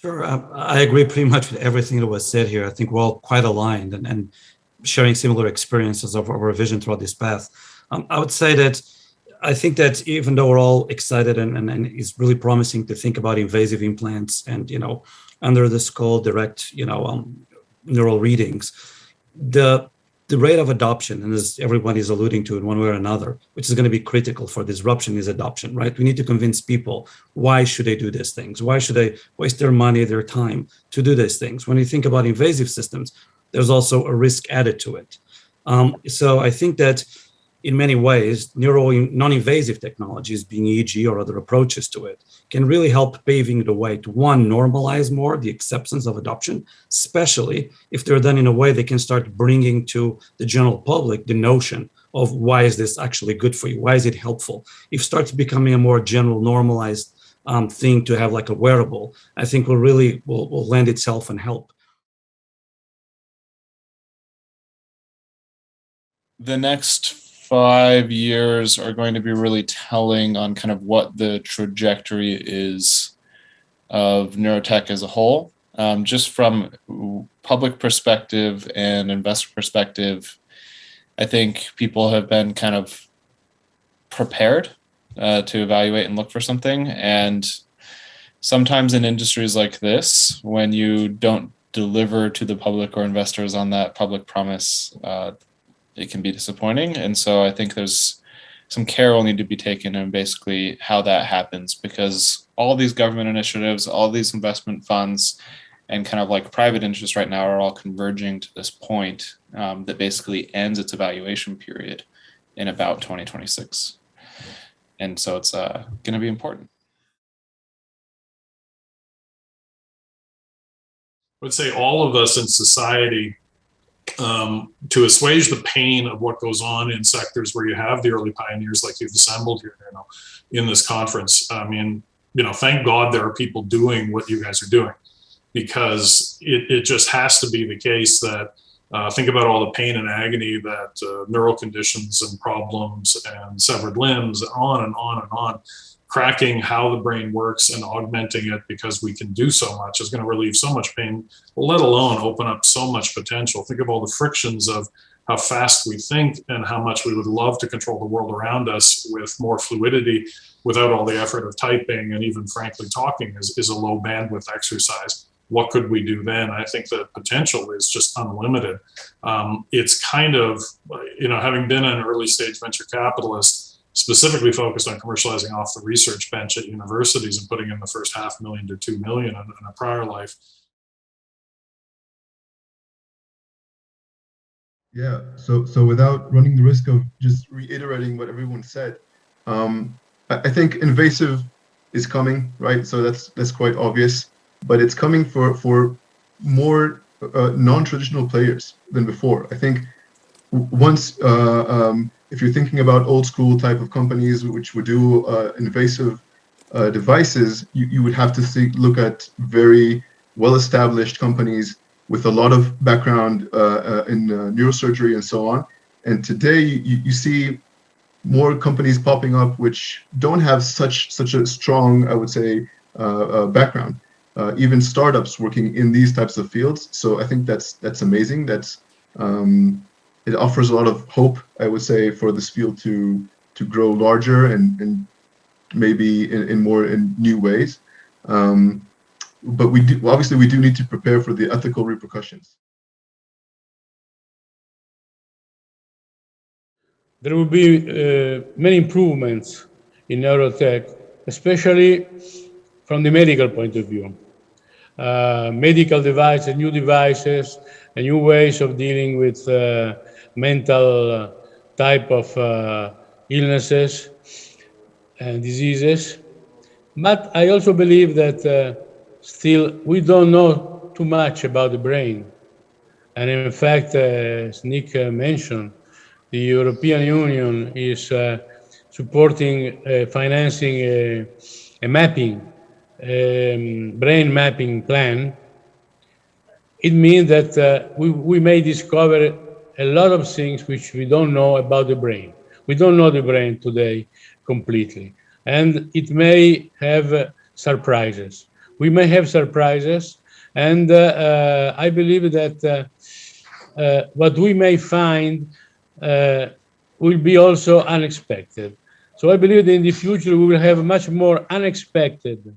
Sure. I agree pretty much with everything that was said here. I think we're all quite aligned and sharing similar experiences of our vision throughout this path. I would say that I think that even though we're all excited and it's really promising to think about invasive implants and, under the skull direct, neural readings, the the rate of adoption, and as everyone is alluding to in one way or another, which is going to be critical for disruption, is adoption, right? We need to convince people, why should they do these things? Why should they waste their money, their time to do these things? When you think about invasive systems, there's also a risk added to it. So I think that in many ways, non-invasive technologies, being EEG or other approaches to it, can really help paving the way to, one, normalize more the acceptance of adoption, especially if they're done in a way they can start bringing to the general public the notion of why is this actually good for you? Why is it helpful? If it starts becoming a more general, normalized thing to have like a wearable, I think will lend itself and help. The next 5 years are going to be really telling on kind of what the trajectory is of neurotech as a whole. Just from public perspective and investor perspective, I think people have been kind of prepared to evaluate and look for something. And sometimes in industries like this, when you don't deliver to the public or investors on that public promise, it can be disappointing. And so I think there's some care will need to be taken in basically how that happens, because all these government initiatives, all these investment funds, and kind of like private interests right now are all converging to this point that basically ends its evaluation period in about 2026. And so it's going to be important. I would say all of us in society, to assuage the pain of what goes on in sectors where you have the early pioneers like you've assembled here, in this conference. I mean, thank God there are people doing what you guys are doing, because it just has to be the case that think about all the pain and agony that neural conditions and problems and severed limbs and on and on and on. Cracking how the brain works and augmenting it because we can do so much is going to relieve so much pain, let alone open up so much potential. Think of all the frictions of how fast we think and how much we would love to control the world around us with more fluidity without all the effort of typing, and even frankly talking is a low bandwidth exercise. What could we do then? I think the potential is just unlimited. It's kind of, having been an early stage venture capitalist, specifically focused on commercializing off the research bench at universities and putting in the first $500,000 to $2 million in a prior life. Yeah, so without running the risk of just reiterating what everyone said, I think invasive is coming, right? So that's quite obvious, but it's coming for more non-traditional players than before. I think once if you're thinking about old school type of companies which would do invasive devices, you would have to look at very well-established companies with a lot of background in neurosurgery and so on. And today you see more companies popping up which don't have such a strong, I would say, background. Even startups working in these types of fields. So I think that's amazing. It offers a lot of hope, I would say, for this field to grow larger and maybe in new ways. But we do need to prepare for the ethical repercussions. There will be many improvements in neurotech, especially from the medical point of view. Medical devices, new devices, and new ways of dealing with mental type of illnesses and diseases. But I also believe that still we don't know too much about the brain. And in fact, as Nick mentioned, the European Union is supporting, financing a mapping, brain mapping plan. It means that we may discover a lot of things which we don't know about the brain. We don't know the brain today completely, and it may have surprises. We may have surprises, and I believe that what we may find will be also unexpected. So I believe that in the future we will have much more unexpected